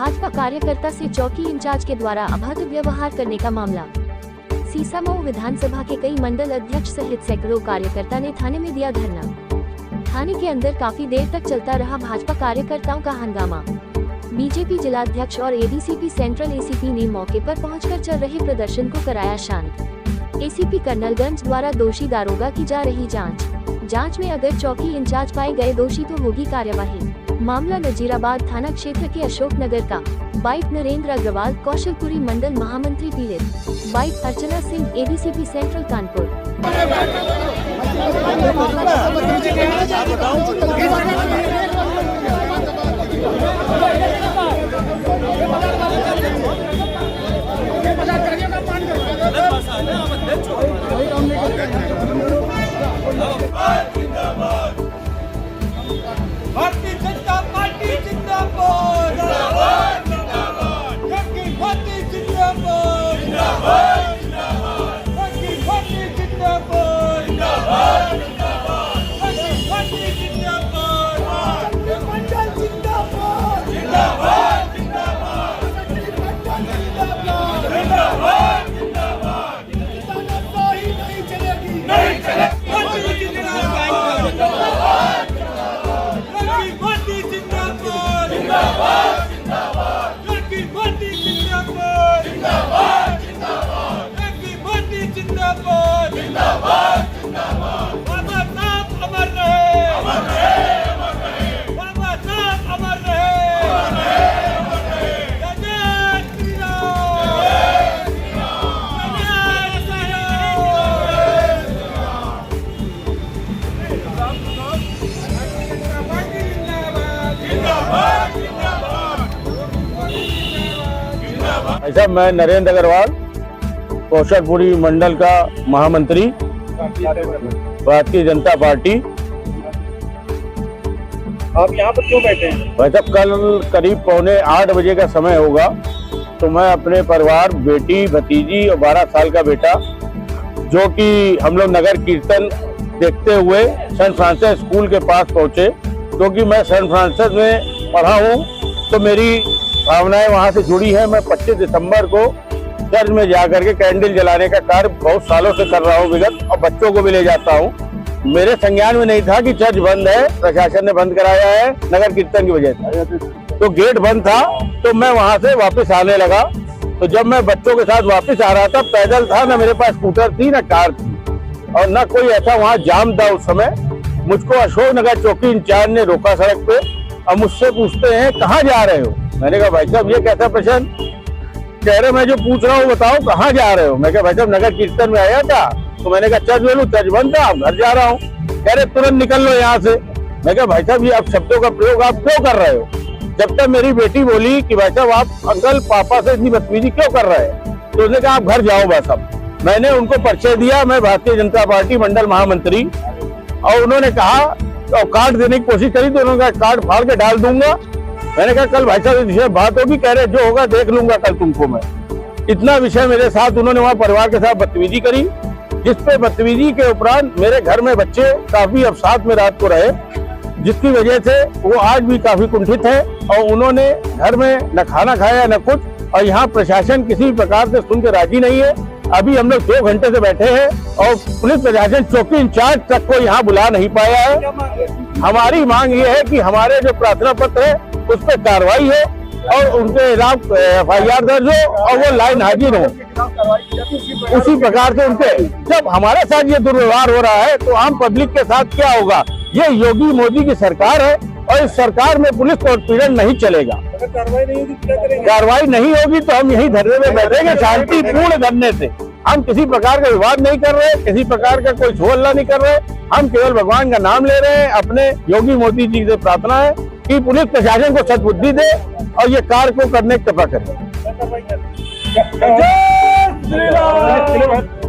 भाजपा कार्यकर्ता से चौकी इंचार्ज के द्वारा अभद्र व्यवहार करने का मामला। सीसामऊ विधानसभा के कई मंडल अध्यक्ष सहित सैकड़ों कार्यकर्ता ने थाने में दिया धरना। थाने के अंदर काफी देर तक चलता रहा भाजपा कार्यकर्ताओं का हंगामा। बीजेपी जिलाध्यक्ष और एडीसीपी सेंट्रल एसीपी ने मौके पर पहुंचकर चल रहे प्रदर्शन को कराया शांत। एसीपी कर्नलगंज द्वारा दोषी दारोगा की जा रही जांच में अगर चौकी इंचार्ज पाए गए दोषी तो होगी कार्यवाही। मामला नजीराबाद थाना क्षेत्र के अशोक नगर का। बाइट नरेंद्र अग्रवाल, कौशलपुरी मंडल महामंत्री पीड़ित। Bite Archana Singh, ADCP central Kanpur. Bharatiya Janata party जिंदाबाद, जिंदाबाद, जिंदाबाद। जबकि भारतीय जिंदाबाद, जिंदाबाद, जिंदाबाद। जबकि भारतीय जिंदाबाद, जिंदाबाद, जिंदाबाद। जबकि भारतीय जिंदाबाद, मंडल जिंदाबाद, जिंदाबाद, जिंदाबाद। जिंदाबाद, जिंदाबाद। तानाशाही नहीं चलेगी, नहीं चलेगी। भारतीय जिंदाबाद, जिंदाबाद। जिंदाबाद, जिंदाबाद। लड़की पार्टी जिंदाबाद, जिंदाबाद, जिंदाबाद। लड़की पार्टी जिंदाबाद, जिंदाबाद, जिंदाबाद। बाबा साहब अमर रहे, अमर रहे, अमर रहे। बाबा साहब अमर रहे, अमर रहे, अमर रहे। जय श्री राम, जय श्री राम, जय श्री ऐसा मैं नरेंद्र अग्रवाल, कौशलपुरी मंडल का महामंत्री, भारतीय जनता पार्टी। आप यहाँ पर क्यों बैठे हैं? वैसे कल करीब 7:45 बजे का समय होगा, तो मैं अपने परिवार, बेटी, भतीजी और 12 साल का बेटा, जो कि हम लोग नगर कीर्तन देखते हुए सेंट फ्रांसिस स्कूल के पास पहुंचे, क्योंकि मैं सेंट फ्रांसिस में पढ़ा हूं, तो मेरी भावनाएं वहां से जुड़ी है। मैं 25 दिसंबर को चर्च में जाकर के कैंडल जलाने का कार्य बहुत सालों से कर रहा हूं विगत, और बच्चों को भी ले जाता हूं। मेरे संज्ञान में नहीं था कि चर्च बंद है, प्रशासन ने बंद कराया है नगर कीर्तन की वजह से, तो गेट बंद था, तो मैं वहां से वापस आने लगा। तो जब मैं बच्चों के साथ वापस आ रहा था, पैदल था, न मेरे पास स्कूटर थी, न कार थी, और न कोई ऐसा वहाँ जाम था उस समय। मुझको अशोक नगर चौकी इंचार्ज ने रोका सड़क पे, और मुझसे पूछते हैं कहाँ जा रहे हो। मैंने कहा भाई साहब ये कैसा प्रश्न, कह रहे मैं जो पूछ रहा हूँ बताओ कहाँ जा रहे हो। मैं कहा भाई साहब नगर कीर्तन में आया था, तो मैंने कहा चर्च बोलूं, चर्च बंद था, घर जा रहा हूँ। कह रहे तुरंत निकल लो यहाँ से। मैं कहा भाई साहब ये आप शब्दों का प्रयोग आप क्यों कर रहे हो। जब तक मेरी बेटी बोली कि भाई साहब आप अंकल पापा से इतनी बदतमीजी क्यों कर रहे हैं, तो उसने कहा आप घर जाओ बस। अब मैंने उनको परिचय दिया, मैं भारतीय जनता पार्टी मंडल महामंत्री, और उन्होंने कहा तो कार्ड देने की कोशिश करी, तो उन्होंने कहा कार्ड फाड़ के डाल दूंगा। मैंने कहा कल भाई साहब इस विषय बात होगी, कह रहे जो होगा देख लूंगा कल तुमको मैं। इतना विषय मेरे साथ उन्होंने वहाँ परिवार के साथ बदतमीजी करी, जिस पे बदतमीजी के उपरांत मेरे घर में बच्चे काफी अवसाद में रात को रहे, जिसकी वजह से वो आज भी काफी कुंठित है, और उन्होंने घर में न खाना खाया न कुछ, और यहाँ प्रशासन किसी प्रकार से सुन के राजी नहीं है। अभी हम लोग 2 घंटे से बैठे हैं, और पुलिस प्रशासन चौकी इंचार्ज तक को यहाँ बुला नहीं पाया है। हमारी मांग ये है कि हमारे जो प्रार्थना पत्र है उस पर कार्रवाई हो, और उनके खिलाफ FIR दर्ज हो, और वो लाइन हाजिर हो। उसी प्रकार से उनके, जब हमारे साथ ये दुर्व्यवहार हो रहा है तो आम पब्लिक के साथ क्या होगा। ये योगी मोदी की सरकार है, और इस सरकार में पुलिस का उत्पीड़न नहीं चलेगा। कार्रवाई नहीं होगी क्या करेंगे? कार्रवाई नहीं होगी तो हम यही धरने में बैठेंगे, शांतिपूर्ण धरने से। हम किसी प्रकार का विवाद नहीं कर रहे, किसी प्रकार का कोई छो हल्ला नहीं कर रहे, हम केवल भगवान का नाम ले रहे हैं। अपने योगी मोदी जी से प्रार्थना है कि पुलिस प्रशासन को सद्बुद्धि दे, और ये कार्य को करने की कृपा करें। जय श्री राम।